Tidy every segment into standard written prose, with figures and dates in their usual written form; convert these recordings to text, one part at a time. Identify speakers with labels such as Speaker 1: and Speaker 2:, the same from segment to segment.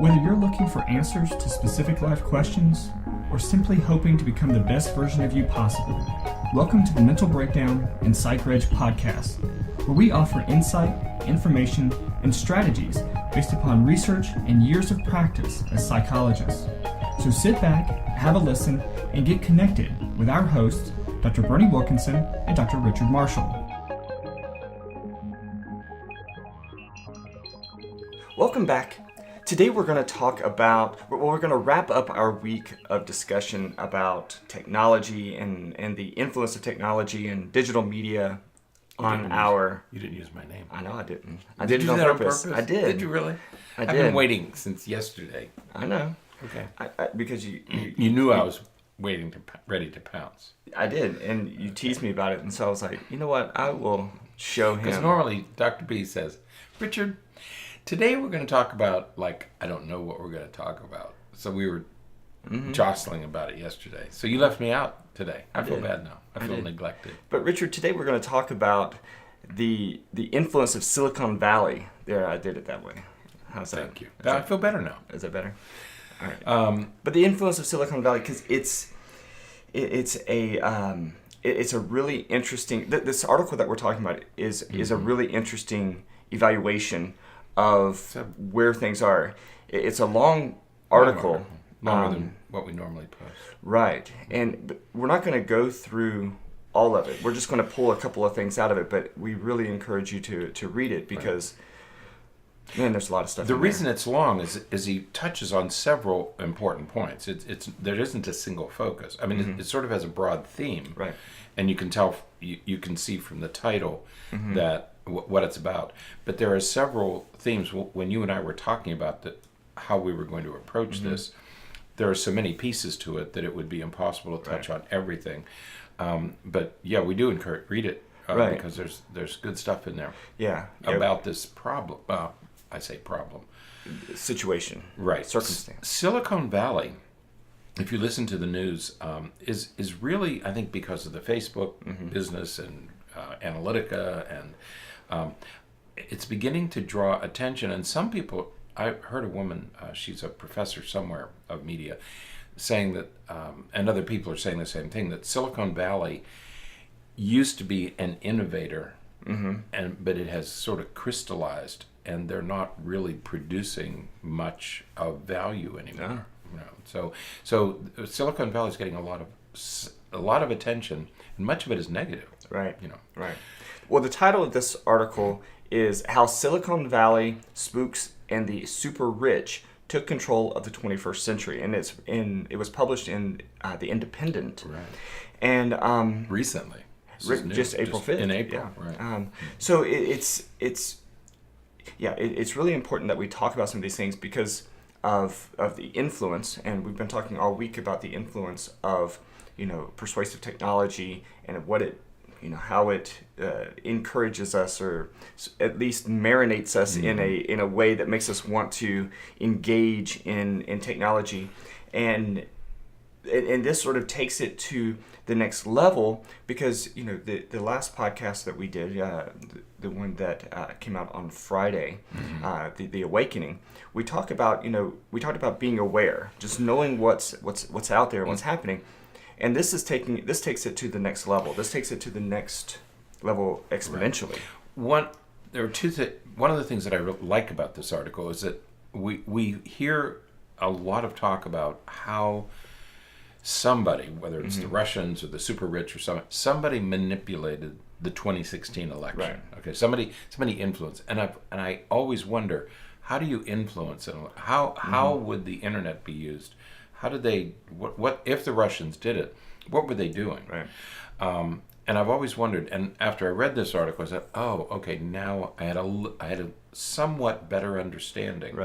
Speaker 1: Whether you're looking for answers to specific life questions or simply hoping to become the best version of you possible, welcome to the Mental Breakdown and Psychreg podcast, where we offer insight, information, and strategies based upon research and years of practice as psychologists. So sit back, have a listen, and get connected with our hosts, Dr. Berney Wilkinson and Dr. Richard Marshall.
Speaker 2: Welcome back. Today we're going to wrap up our week of discussion about technology and the influence of technology and digital media on our...
Speaker 3: You didn't use my name.
Speaker 2: I know I didn't.
Speaker 3: I did it on purpose.
Speaker 2: I did.
Speaker 3: Did you really?
Speaker 2: I've
Speaker 3: been waiting since yesterday.
Speaker 2: I know.
Speaker 3: Okay.
Speaker 2: Because you
Speaker 3: knew I was ready to pounce.
Speaker 2: I did, and you teased me about it, and so I was like, you know what? I will show him.
Speaker 3: Because normally Dr. B says, Richard, today we're going to talk about, I don't know what we're going to talk about. So we were jostling about it yesterday. So you left me out today. I feel bad now. I feel neglected.
Speaker 2: But Richard, today we're going to talk about the influence of Silicon Valley. There, I did it that way. How's that?
Speaker 3: Thank you. I feel better now.
Speaker 2: Is that better? All right. But the influence of Silicon Valley, because it's a really interesting. This article that we're talking about is a really interesting evaluation of where things are. It's a long article.
Speaker 3: Longer than what we normally post.
Speaker 2: Right. But we're not going to go through all of it. We're just going to pull a couple of things out of it, but we really encourage you to read it because, man, there's a lot of stuff.
Speaker 3: The reason it's long is he touches on several important points. There isn't a single focus. I mean, it sort of has a broad theme.
Speaker 2: Right.
Speaker 3: And you can tell, you can see from the title that what it's about. But there are several themes. When you and I were talking about how we were going to approach this, there are so many pieces to it that it would be impossible to touch on everything. But yeah, we do encourage read it because there's good stuff in there.
Speaker 2: Yeah.
Speaker 3: About this problem. I say problem.
Speaker 2: Situation.
Speaker 3: Right.
Speaker 2: Circumstance.
Speaker 3: Silicon Valley, if you listen to the news, is really, I think, because of the Facebook business and Analytica, and it's beginning to draw attention. And some people, I heard a woman, she's a professor somewhere of media, saying that, and other people are saying the same thing, that Silicon Valley used to be an innovator, but it has sort of crystallized, and they're not really producing much of value anymore. You know? So Silicon Valley is getting a lot of attention, and much of it is negative.
Speaker 2: Right.
Speaker 3: You know.
Speaker 2: Right. Well, the title of this article is "How Silicon Valley Spooks and the Super Rich Took Control of the 21st Century," and it was published in The Independent.
Speaker 3: Right.
Speaker 2: And
Speaker 3: recently,
Speaker 2: just April 5th.
Speaker 3: In April.
Speaker 2: Yeah.
Speaker 3: Right.
Speaker 2: So it's really important that we talk about some of these things because of the influence, and we've been talking all week about the influence of persuasive technology and what it how it encourages us, or at least marinates us in a way that makes us want to engage in technology, and this sort of takes it to the next level because the last podcast that we did, the one that came out on Friday, the Awakening, we talked about being aware, just knowing what's out there, what's happening. And this takes it to the next level. This takes it to the next level exponentially.
Speaker 3: Right. One of the things that I really like about this article is that we hear a lot of talk about how somebody, whether it's the Russians or the super rich or somebody manipulated the 2016 election.
Speaker 2: Right.
Speaker 3: Okay, somebody influenced, and I always wonder, how do you influence it? How would the internet be used? How did they? What if the Russians did it? What were they doing?
Speaker 2: Right.
Speaker 3: And I've always wondered. And after I read this article, I said, "Oh, okay. Now I had a somewhat better understanding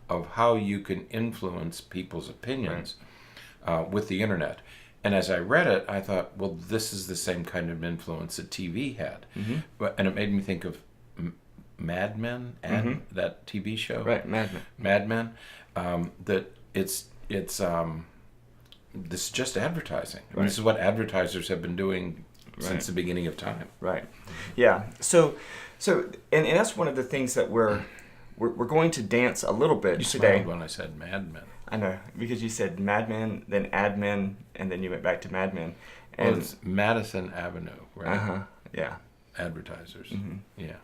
Speaker 3: of how you can influence people's opinions with the internet." And as I read it, I thought, "Well, this is the same kind of influence that TV had." And it made me think of Mad Men, that TV show.
Speaker 2: Right. Mad Men.
Speaker 3: That it's this is just advertising.
Speaker 2: Right.
Speaker 3: This is what advertisers have been doing since the beginning of time.
Speaker 2: Right. Yeah. So and that's one of the things that we're we're going to dance a little bit
Speaker 3: You
Speaker 2: today.
Speaker 3: smiled when I said Mad Men.
Speaker 2: I know, because you said Mad Men, then Admin, and then you went back to Mad Men.
Speaker 3: Well,
Speaker 2: And
Speaker 3: it's Madison Avenue, right?
Speaker 2: yeah.
Speaker 3: Advertisers.
Speaker 2: Mm-hmm.
Speaker 3: Yeah.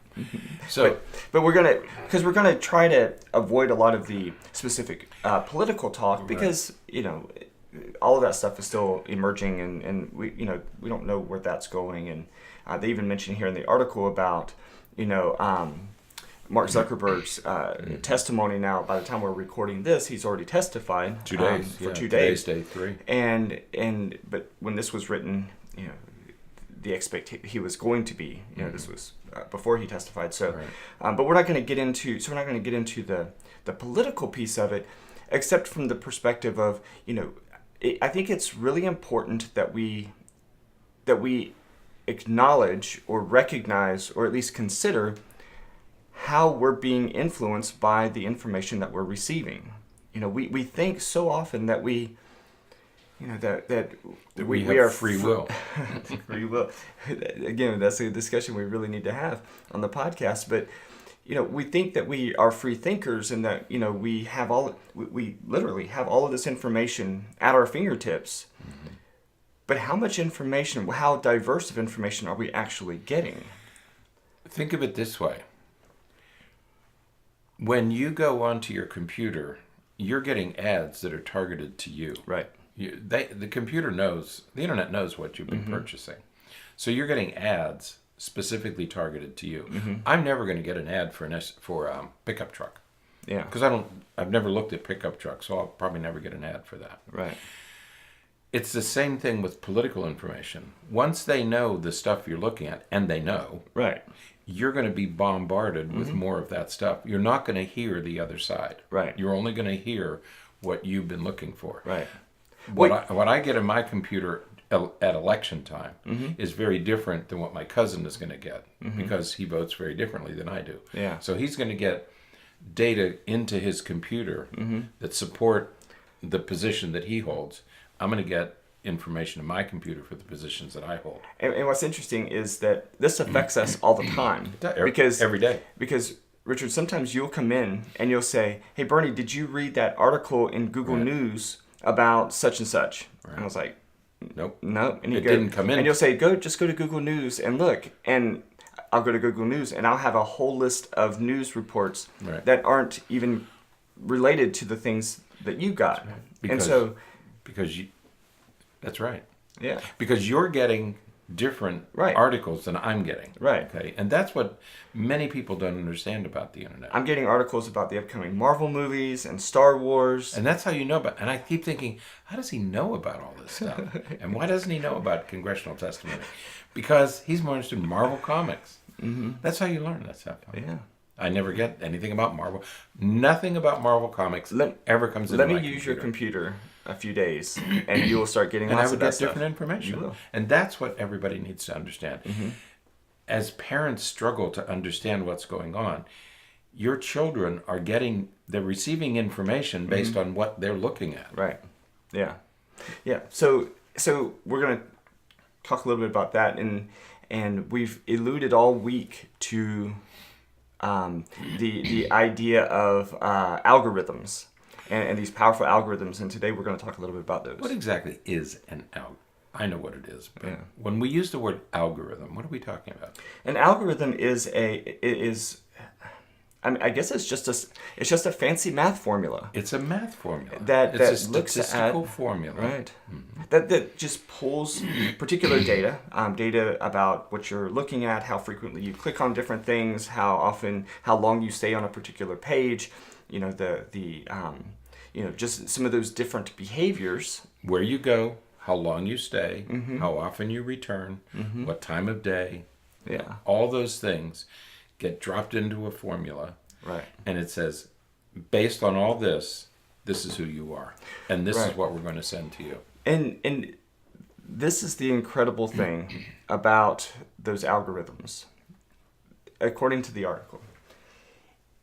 Speaker 3: So,
Speaker 2: But we're gonna try to avoid a lot of the specific political talk because all of that stuff is still emerging, and we don't know where that's going. And they even mentioned here in the article about Mark Zuckerberg's testimony. Now, by the time we're recording this, he's already testified
Speaker 3: 2 days
Speaker 2: for 2
Speaker 3: Today's
Speaker 2: days.
Speaker 3: day 3.
Speaker 2: But when this was written, the he was going to be, this was before he testified. So,
Speaker 3: Right.
Speaker 2: but we're not going to get into the political piece of it, except from the perspective of, I think it's really important that we acknowledge or recognize or at least consider how we're being influenced by the information that we're receiving. We think so often that we
Speaker 3: we have free will.
Speaker 2: Free will. Again, that's a discussion we really need to have on the podcast. But we think that we are free thinkers and that we literally have all of this information at our fingertips. Mm-hmm. But how much information, how diverse of information are we actually getting?
Speaker 3: Think of it this way. When you go onto your computer, you're getting ads that are targeted to you.
Speaker 2: Right.
Speaker 3: The computer knows, the internet knows what you've been purchasing. So you're getting ads specifically targeted to you. Mm-hmm. I'm never going to get an ad for a pickup truck.
Speaker 2: Yeah.
Speaker 3: Because I've never looked at pickup trucks, so I'll probably never get an ad for that.
Speaker 2: Right.
Speaker 3: It's the same thing with political information. Once they know the stuff you're looking at, and they know,
Speaker 2: right,
Speaker 3: you're going to be bombarded with more of that stuff. You're not going to hear the other side.
Speaker 2: Right.
Speaker 3: You're only going to hear what you've been looking for.
Speaker 2: Right.
Speaker 3: What I get in my computer at election time is very different than what my cousin is going to get because he votes very differently than I do.
Speaker 2: Yeah.
Speaker 3: So he's going to get data into his computer that support the position that he holds. I'm going to get information in my computer for the positions that I hold.
Speaker 2: And what's interesting is that this affects us all the time.
Speaker 3: Every day.
Speaker 2: Because, Richard, sometimes you'll come in and you'll say, hey, Bernie, did you read that article in Google News about such and such? Right. And I was like,
Speaker 3: nope.
Speaker 2: And
Speaker 3: it didn't come in.
Speaker 2: And you'll say, just go to Google News and look. And I'll go to Google News and I'll have a whole list of news reports that aren't even related to the things that you got. Right.
Speaker 3: That's right.
Speaker 2: Yeah.
Speaker 3: Because you're getting different articles than I'm getting.
Speaker 2: Right.
Speaker 3: Okay. And that's what many people don't understand about the internet.
Speaker 2: I'm getting articles about the upcoming Marvel movies and Star Wars.
Speaker 3: And that's how you know about. And I keep thinking, how does he know about all this stuff? And why doesn't he know about congressional testimony? Because he's more interested in Marvel comics. Mm-hmm. That's how you learn that stuff.
Speaker 2: Yeah.
Speaker 3: I never get anything about Marvel. Nothing about Marvel comics ever comes into my computer.
Speaker 2: Let me use your computer a few days, and you will start getting lots of that stuff.
Speaker 3: different information.
Speaker 2: You will.
Speaker 3: And that's what everybody needs to understand. Mm-hmm. As parents struggle to understand what's going on, your children they're receiving information based on what they're looking at.
Speaker 2: Right. Yeah. Yeah. So we're going to talk a little bit about that, and we've alluded all week to the idea of algorithms and these powerful algorithms, and today we're going to talk a little bit about those.
Speaker 3: What exactly is an algorithm? I know what it is, but when we use the word algorithm, what are we talking about?
Speaker 2: An algorithm I guess it's just a fancy math formula.
Speaker 3: It's a math formula.
Speaker 2: It's
Speaker 3: a statistical formula.
Speaker 2: Right. Mm-hmm. That just pulls particular data about what you're looking at, how frequently you click on different things, how long you stay on a particular page, just some of those different behaviors.
Speaker 3: Where you go, how long you stay, how often you return, what time of day.
Speaker 2: Yeah.
Speaker 3: All those things get dropped into a formula.
Speaker 2: Right.
Speaker 3: And it says, based on all this, this is who you are. And this is what we're going to send to you.
Speaker 2: And this is the incredible thing about those algorithms. According to the article,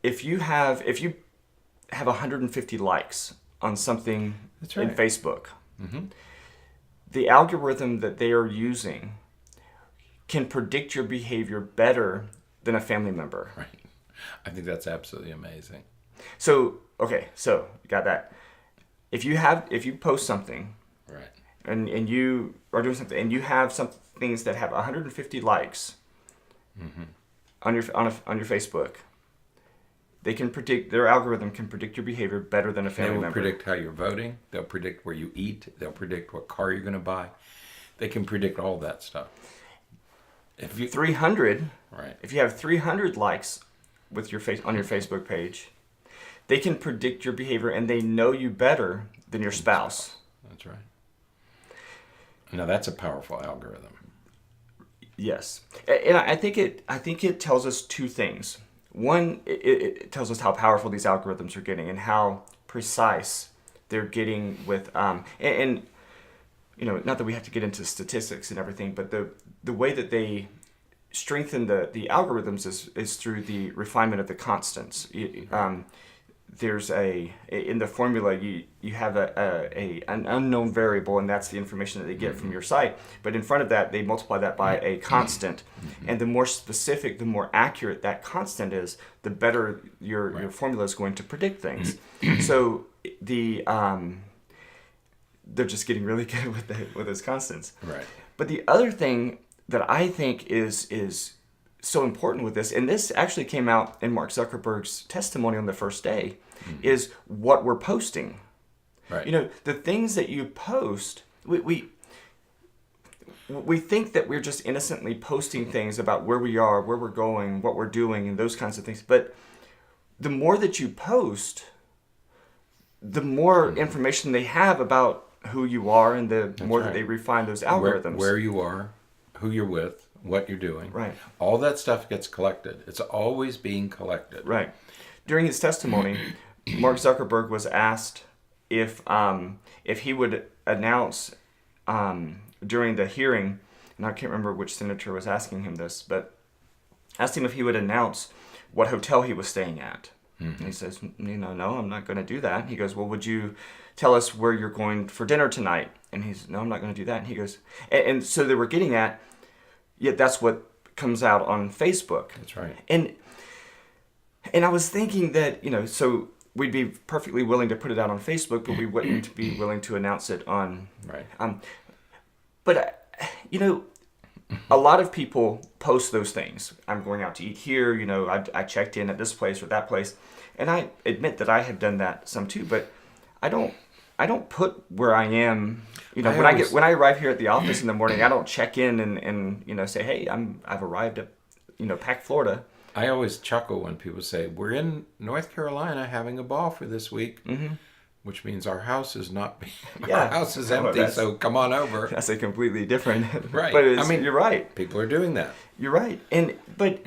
Speaker 2: if you have 150 likes on something in Facebook, the algorithm that they are using can predict your behavior better than a family member.
Speaker 3: Right. I think that's absolutely amazing.
Speaker 2: So you got that. If you post something,
Speaker 3: Right.
Speaker 2: and you are doing something, and you have some things that have 150 likes on your Facebook, they can predict, their algorithm can predict your behavior better than a family
Speaker 3: They will
Speaker 2: member.
Speaker 3: predict how you're voting. They'll predict where you eat. They'll predict what car you're going to buy. They can predict all that stuff. If you
Speaker 2: 300,
Speaker 3: right,
Speaker 2: if you have 300 likes with your face on your Facebook page, they can predict your behavior, and they know you better than your spouse.
Speaker 3: That's right. Now that's a powerful algorithm.
Speaker 2: Yes, and I think it tells us two things. One, it tells us how powerful these algorithms are getting and how precise they're getting with and you know, not that we have to get into statistics and everything, but the way that they strengthen the algorithms is through the refinement of the constants. There's in the formula you have an unknown variable, and that's the information that they get from your site. But in front of that, they multiply that by a constant, and the more specific, the more accurate that constant is, the better your formula is going to predict things. So they're just getting really good with those constants.
Speaker 3: Right.
Speaker 2: But the other thing that I think is so important with this, and this actually came out in Mark Zuckerberg's testimony on the first day, is what we're posting.
Speaker 3: Right.
Speaker 2: You know, the things that you post, we think that we're just innocently posting things about where we are, where we're going, what we're doing, and those kinds of things. But the more that you post, the more information they have about who you are, and the more that they refine those algorithms.
Speaker 3: Where you are, who you're with, what you're doing.
Speaker 2: Right.
Speaker 3: All that stuff gets collected. It's always being collected.
Speaker 2: Right. During his testimony, Mark Zuckerberg was asked if he would announce during the hearing, and I can't remember which senator was asking him this, but asked him if he would announce what hotel he was staying at. And he says, no, I'm not going to do that. He goes, well, would you tell us where you're going for dinner tonight? And he's, no, I'm not going to do that. And he goes, and so they were getting at, yet that's what comes out on Facebook.
Speaker 3: That's right.
Speaker 2: And I was thinking that, you know, so we'd be perfectly willing to put it out on Facebook, but we wouldn't be willing to announce it on.
Speaker 3: Right.
Speaker 2: But you know, a lot of people post those things. I'm going out to eat here. You know, I checked in at this place or that place, and I admit that I have done that some too. But I don't put where I am. You know, when I arrive here at the office in the morning, I don't check in and you know, say, hey, I've arrived at, you know, Pack, Florida.
Speaker 3: I always chuckle when people say, we're in North Carolina having a ball for this week, which means our house is not our house is empty, so come on over.
Speaker 2: That's a completely different.
Speaker 3: Right.
Speaker 2: But I mean, you're right.
Speaker 3: People are doing that.
Speaker 2: You're right. But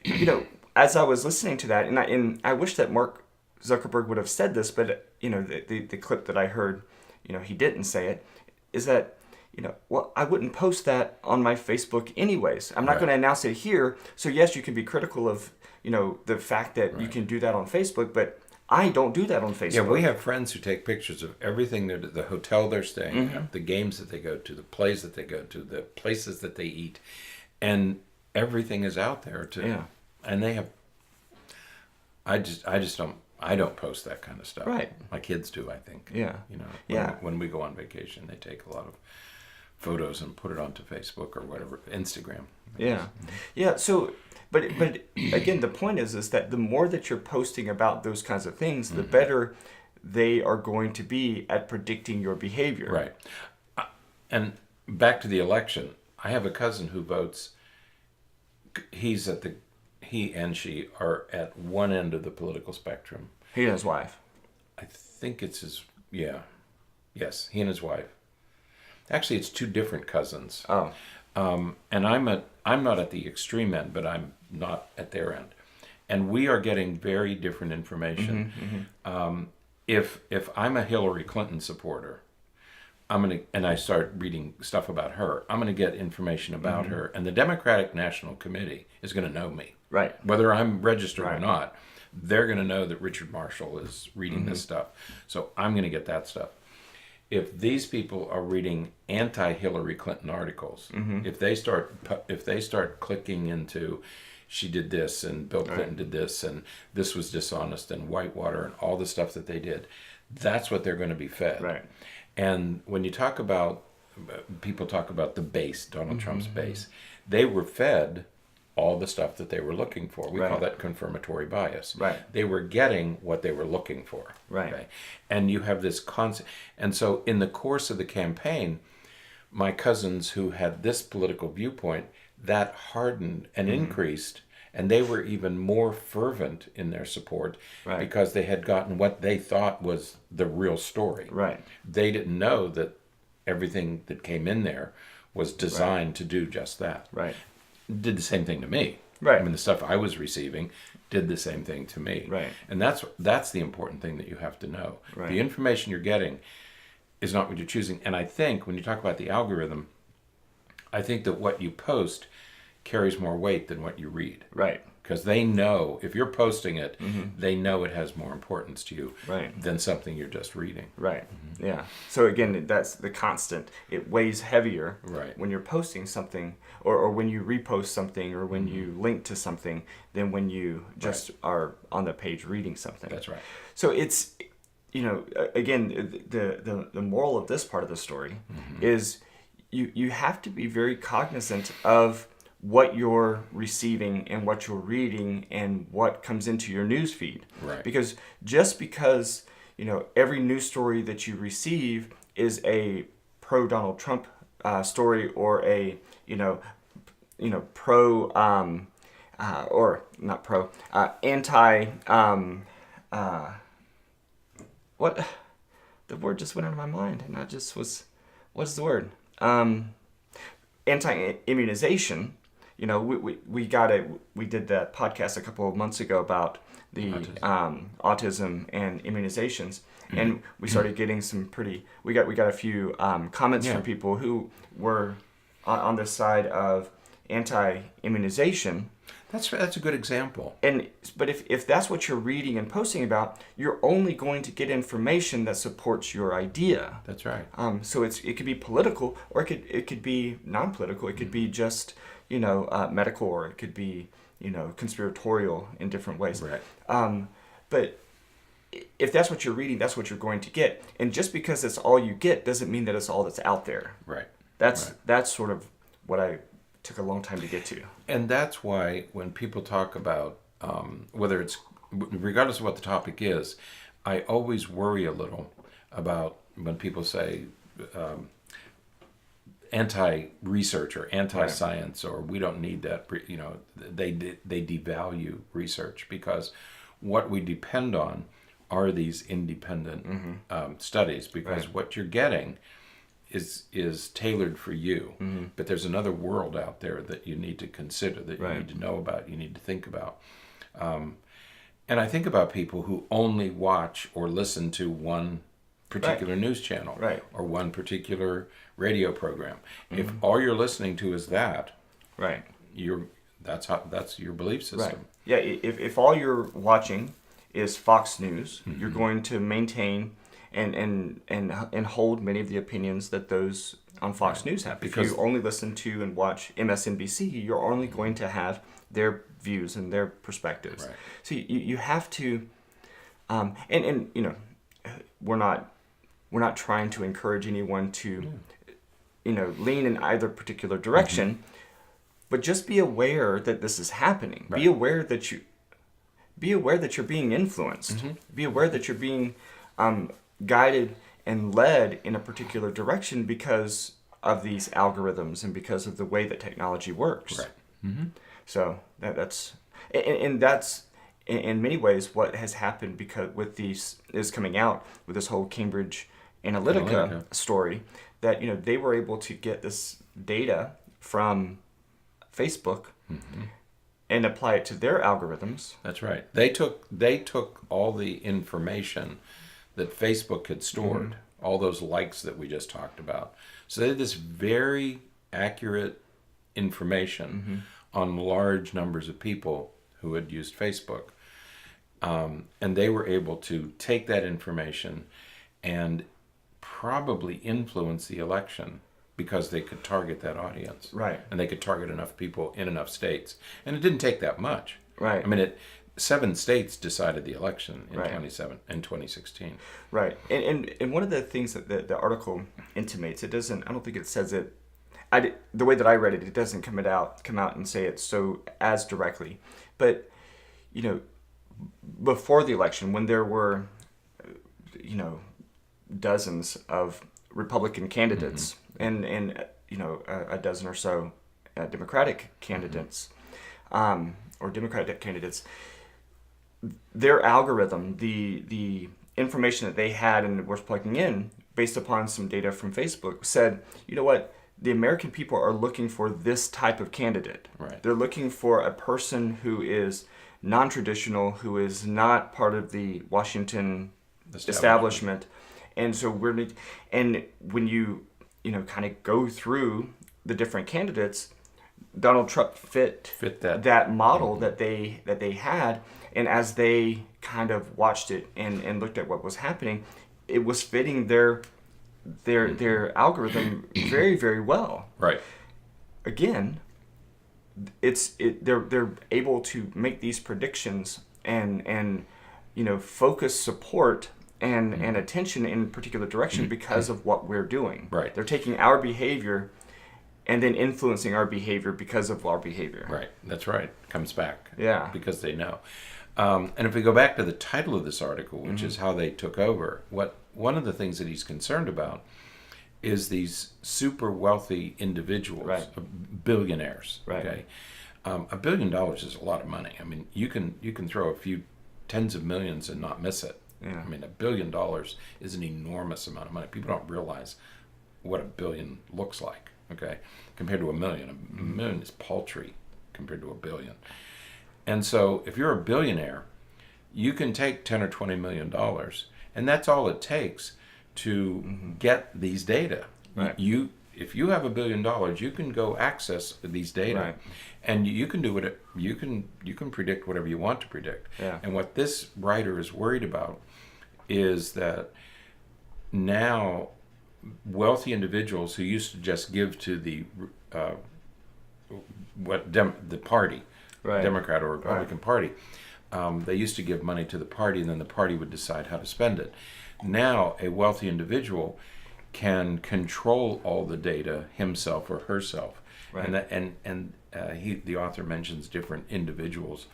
Speaker 2: you know, as I was listening to that, and I wish that Mark Zuckerberg would have said this, but you know, the clip that I heard, you know, he didn't say it, is that, you know, well, I wouldn't post that on my Facebook anyways. I'm not going to announce it here. So yes, you can be critical of, you know, the fact that you can do that on Facebook, but I don't do that on Facebook.
Speaker 3: Yeah, we have friends who take pictures of everything, the hotel they're staying at, the games that they go to, the plays that they go to, the places that they eat, and everything is out there too.
Speaker 2: Yeah.
Speaker 3: And they have, I don't post that kind of stuff.
Speaker 2: Right.
Speaker 3: My kids do, I think.
Speaker 2: Yeah.
Speaker 3: You know, when we go on vacation, they take a lot of photos and put it onto Facebook or whatever, Instagram.
Speaker 2: Yeah. Yeah. So, but again, the point is that the more that you're posting about those kinds of things, the better they are going to be at predicting your behavior.
Speaker 3: Right. And back to the election, I have a cousin who votes. He and she are at one end of the political spectrum.
Speaker 2: He and his wife.
Speaker 3: I think it's yes, he and his wife. Actually, it's two different cousins.
Speaker 2: Oh.
Speaker 3: And I'm not at the extreme end, but I'm not at their end. And we are getting very different information. If I'm a Hillary Clinton supporter, and I start reading stuff about her, I'm gonna get information about her, and the Democratic National Committee is gonna know me.
Speaker 2: Right.
Speaker 3: Whether I'm registered or not, they're gonna know that Richard Marshall is reading this stuff. So I'm gonna get that stuff. If these people are reading anti-Hillary Clinton articles, if they start clicking into she did this, and Bill Clinton did this, and this was dishonest, and Whitewater, and all the stuff that they did. That's what they're going to be fed.
Speaker 2: Right.
Speaker 3: And when you talk about, people talk about the base, Donald Trump's base, they were fed all the stuff that they were looking for. We call that confirmatory bias.
Speaker 2: Right.
Speaker 3: They were getting what they were looking for.
Speaker 2: Right.
Speaker 3: Okay? And you have this concept. And so in the course of the campaign, my cousins who had this political viewpoint, that hardened and increased, and they were even more fervent in their support because they had gotten what they thought was the real story.
Speaker 2: Right.
Speaker 3: They didn't know that everything that came in there was designed to do just that.
Speaker 2: Right.
Speaker 3: Did the same thing to me.
Speaker 2: Right.
Speaker 3: I mean, the stuff I was receiving did the same thing to me.
Speaker 2: Right.
Speaker 3: And that's the important thing that you have to know.
Speaker 2: Right.
Speaker 3: The information you're getting is not what you're choosing. And I think when you talk about the algorithm, I think that what you post carries more weight than what you read.
Speaker 2: Right.
Speaker 3: Because they know, if you're posting it, they know it has more importance to you than something you're just reading.
Speaker 2: Right. Yeah. So again, that's the constant. It weighs heavier when you're posting something, or when you repost something, or when you link to something, than when you just are on the page reading something.
Speaker 3: That's right.
Speaker 2: So it's, again, the moral of this part of the story is you have to be very cognizant of what you're receiving and what you're reading and what comes into your news feed.
Speaker 3: Right.
Speaker 2: Because just because, every news story that you receive is a pro Donald Trump story, or a, pro, or not pro, anti, what? The word just went out of my mind, and I just was, what is the word? Anti-immunization. We did that podcast a couple of months ago about the autism and immunizations, and we started getting some we got a few comments from people who were on the side of anti-immunization.
Speaker 3: That's a good example.
Speaker 2: But if that's what you're reading and posting about, you're only going to get information that supports your idea.
Speaker 3: That's right.
Speaker 2: So it could be political, or it could be non-political. It could be just medical, or it could be conspiratorial in different ways.
Speaker 3: Right.
Speaker 2: But if that's what you're reading, that's what you're going to get. And just because it's all you get doesn't mean that it's all that's out there.
Speaker 3: Right.
Speaker 2: That's sort of what I took a long time to get to.
Speaker 3: And that's why when people talk about whether it's, regardless of what the topic is, I always worry a little about when people say anti-research or anti-science, or we don't need that. They devalue research, because what we depend on are these independent studies, because what you're getting is tailored for you. But there's another world out there that you need to consider, that you need to know about, you need to think about. And I think about people who only watch or listen to one particular news channel, or one particular radio program. If all you're listening to is that, that's your belief system.
Speaker 2: Right. Yeah. If all you're watching is Fox News, you're going to maintain and hold many of the opinions that those on Fox News have. Because if you only listen to and watch MSNBC, you're only going to have their views and their perspectives.
Speaker 3: Right.
Speaker 2: So you have to, we're not trying to encourage anyone to, lean in either particular direction, but just be aware that this is happening. Right. Be aware that you're being influenced. Be aware that you're being guided and led in a particular direction because of these algorithms and because of the way that technology works.
Speaker 3: Right.
Speaker 2: So that's in many ways what has happened, because with these is coming out with this whole Cambridge Analytica story, that they were able to get this data from Facebook and apply it to their algorithms.
Speaker 3: That's right. They took all the information that Facebook had stored, all those likes that we just talked about. So they had this very accurate information on large numbers of people who had used Facebook. And they were able to take that information and probably influence the election, because they could target that audience.
Speaker 2: Right.
Speaker 3: And they could target enough people in enough states. And it didn't take that much.
Speaker 2: Right.
Speaker 3: I mean, 7 states decided the election in
Speaker 2: Right.
Speaker 3: 2016.
Speaker 2: Right. And one of the things that the article intimates, it doesn't, I don't think it says it, the way that I read it, it doesn't come out and say it so as directly. But, you know, before the election, when there were, you know, dozens of Republican candidates and you know, a dozen or so Democratic candidates, or Democratic candidates, their algorithm, the information that they had and was plugging in based upon some data from Facebook said, you know what, the American people are looking for this type of candidate.
Speaker 3: Right.
Speaker 2: They're looking for a person who is non-traditional, who is not part of the Washington establishment. And so and when you know, kind of go through the different candidates, Donald Trump fit that model that they had. And as they kind of watched it and looked at what was happening, it was fitting their algorithm very, very well.
Speaker 3: Right.
Speaker 2: Again, they're able to make these predictions and you know, focus support and attention in a particular direction because of what we're doing.
Speaker 3: Right.
Speaker 2: They're taking our behavior and then influencing our behavior because of our behavior.
Speaker 3: Right. That's right. Comes back.
Speaker 2: Yeah.
Speaker 3: Because they know. And if we go back to the title of this article, which is how they took over, one of the things that he's concerned about is these super wealthy individuals,
Speaker 2: Right.
Speaker 3: Billionaires.
Speaker 2: Right.
Speaker 3: Okay. $1 billion is a lot of money. I mean, you can throw a few tens of millions and not miss it.
Speaker 2: Yeah.
Speaker 3: I mean, $1 billion is an enormous amount of money. People don't realize what $1 billion looks like. Okay, compared to $1 million, $1 million is paltry compared to $1 billion. And so, if you're a billionaire, you can take $10 or $20 million, and that's all it takes to get these data.
Speaker 2: Right.
Speaker 3: If you have $1 billion, you can go access these data,
Speaker 2: Right.
Speaker 3: and you can do it. You can predict whatever you want to predict.
Speaker 2: Yeah.
Speaker 3: And what this writer is worried about is that now wealthy individuals who used to just give to the party,
Speaker 2: Right.
Speaker 3: Democrat or Republican Party, they used to give money to the party, and then the party would decide how to spend it. Now, a wealthy individual can control all the data himself or herself,
Speaker 2: Right.
Speaker 3: and the author mentions different individuals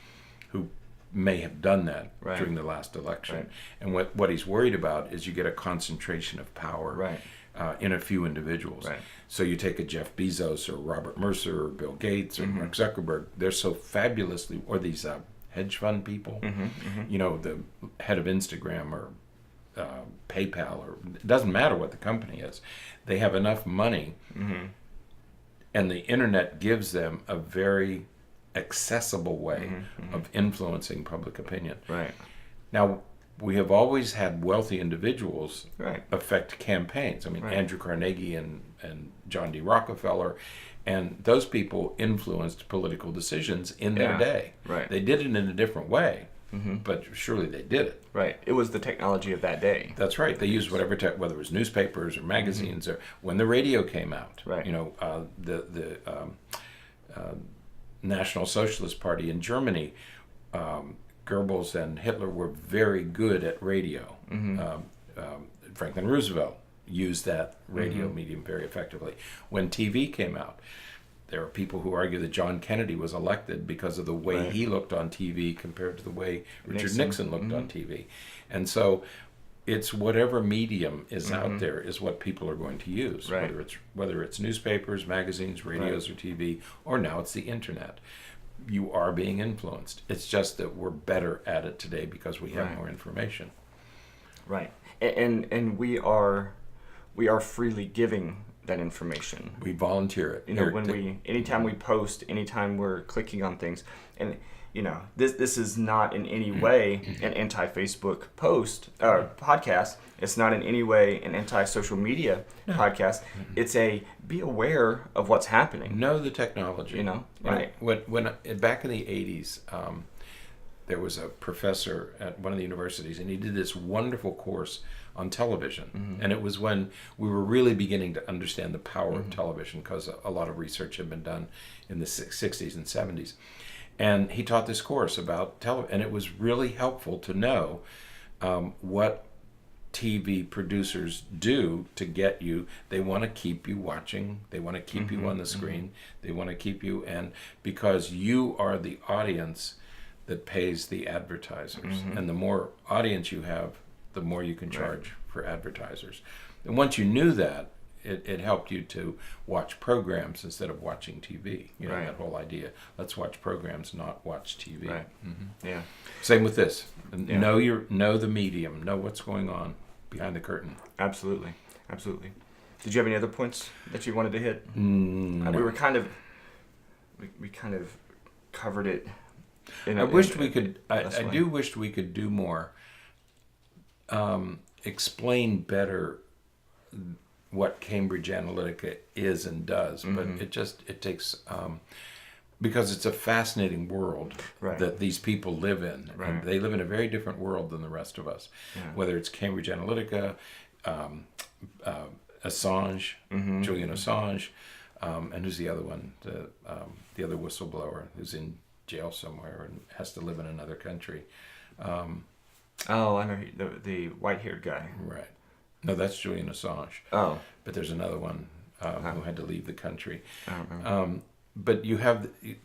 Speaker 3: who may have done that
Speaker 2: Right.
Speaker 3: during the last election.
Speaker 2: Right.
Speaker 3: And what he's worried about is you get a concentration of power
Speaker 2: Right.
Speaker 3: in a few individuals.
Speaker 2: Right.
Speaker 3: So you take a Jeff Bezos or Robert Mercer or Bill Gates or Mark Zuckerberg. They're so fabulously, or these hedge fund people, you know, the head of Instagram or PayPal, or it doesn't matter what the company is. They have enough money, and the internet gives them a very accessible way of influencing public opinion.
Speaker 2: Right.
Speaker 3: Now, we have always had wealthy individuals
Speaker 2: Right.
Speaker 3: affect campaigns. I mean,
Speaker 2: Right.
Speaker 3: Andrew Carnegie and John D. Rockefeller, and those people influenced political decisions in their
Speaker 2: Yeah.
Speaker 3: day.
Speaker 2: Right.
Speaker 3: They did it in a different way, but surely they did it.
Speaker 2: Right. It was the technology of that day.
Speaker 3: That's right. They used whatever whether it was newspapers or magazines, or when the radio came out.
Speaker 2: Right.
Speaker 3: You know, the National Socialist Party in Germany, Goebbels and Hitler were very good at radio. Franklin Roosevelt used that radio medium very effectively. When TV came out, there are people who argue that John Kennedy was elected because of the way
Speaker 2: Right.
Speaker 3: he looked on TV compared to the way Richard
Speaker 2: Nixon.
Speaker 3: Nixon looked on TV. And so it's whatever medium is out there is what people are going to use,
Speaker 2: Right.
Speaker 3: whether it's newspapers, magazines, radios, or TV, or now it's the internet. You are being influenced. It's just that we're better at it today because we have
Speaker 2: Right.
Speaker 3: more information.
Speaker 2: Right. And we are freely giving that information.
Speaker 3: We volunteer it.
Speaker 2: You know, anytime we post, anytime we're clicking on things, and you know, this is not in any way an anti-Facebook post or podcast. It's not in any way an anti-social media podcast. It's be aware of what's happening.
Speaker 3: Know the technology.
Speaker 2: You know,
Speaker 3: And
Speaker 2: right.
Speaker 3: When back in the 80s, there was a professor at one of the universities, and he did this wonderful course on television. And it was when we were really beginning to understand the power of television, because a lot of research had been done in the 60s and 70s. And he taught this course about television, and it was really helpful to know what TV producers do to get you. They want to keep you watching. They want to keep you on the screen. They want to keep you, and because you are the audience that pays the advertisers. And the more audience you have, the more you can charge for advertisers. And once you knew that, it helped you to watch programs instead of watching TV. You know, that whole idea. Let's watch programs, not watch TV.
Speaker 2: Right. Yeah.
Speaker 3: Same with this. Know the medium. Know what's going on behind the curtain.
Speaker 2: Absolutely. Absolutely. Did you have any other points that you wanted to hit?
Speaker 3: No.
Speaker 2: We were kind of covered it. I do wish we could do more. Explain better what Cambridge Analytica is and does, but it takes because it's a fascinating world that these people live in, and they live in a very different world than the rest of us. Whether it's Cambridge Analytica, Assange, Julian Assange, and who's the other one? The other whistleblower who's in jail somewhere and has to live in another country. I know the white-haired guy.
Speaker 3: Right. No, that's Julian Assange.
Speaker 2: Oh.
Speaker 3: But there's another one who had to leave the country.
Speaker 2: I don't remember.
Speaker 3: But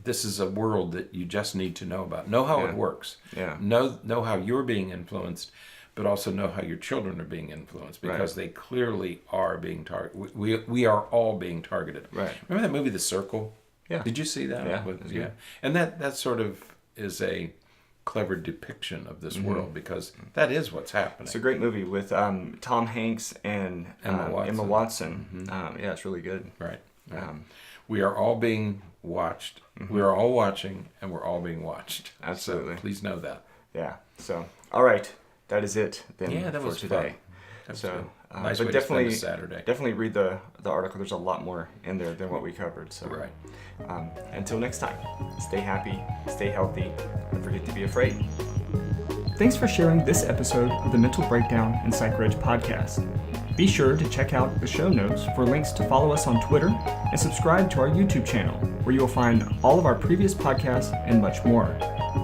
Speaker 3: this is a world that you just need to know about. Know how it works.
Speaker 2: Yeah.
Speaker 3: Know how you're being influenced, but also know how your children are being influenced, because they clearly are being targeted. We are all being targeted.
Speaker 2: Right.
Speaker 3: Remember that movie, The Circle?
Speaker 2: Yeah.
Speaker 3: Did you see that?
Speaker 2: Yeah.
Speaker 3: And that sort of is a clever depiction of this world, because that is what's happening.
Speaker 2: It's a great movie with Tom Hanks and Emma Watson. Yeah, it's really good.
Speaker 3: Right. We are all being watched. We are all watching, and we're all being watched.
Speaker 2: Absolutely.
Speaker 3: So please know that.
Speaker 2: Yeah. So, all right, that is it then
Speaker 3: that
Speaker 2: for
Speaker 3: was
Speaker 2: today.
Speaker 3: Fun.
Speaker 2: So,
Speaker 3: nice
Speaker 2: but
Speaker 3: way
Speaker 2: definitely,
Speaker 3: to spend a Saturday.
Speaker 2: Definitely read the article. There's a lot more in there than what we covered. So, until next time, stay happy, stay healthy, don't forget to be afraid.
Speaker 1: Thanks for sharing this episode of the Mental Breakdown and Psychreg podcast. Be sure to check out the show notes for links to follow us on Twitter and subscribe to our YouTube channel, where you will find all of our previous podcasts and much more.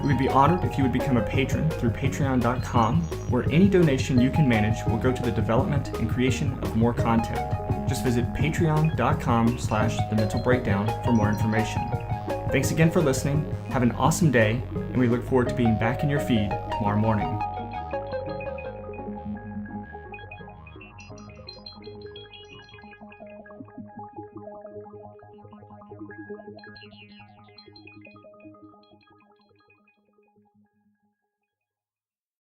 Speaker 1: We would be honored if you would become a patron through patron.com, where any donation you can manage will go to the development and creation of more content. Just visit patreon.com/thementalbreakdown for more information. Thanks again for listening. Have an awesome day, and we look forward to being back in your feed tomorrow morning.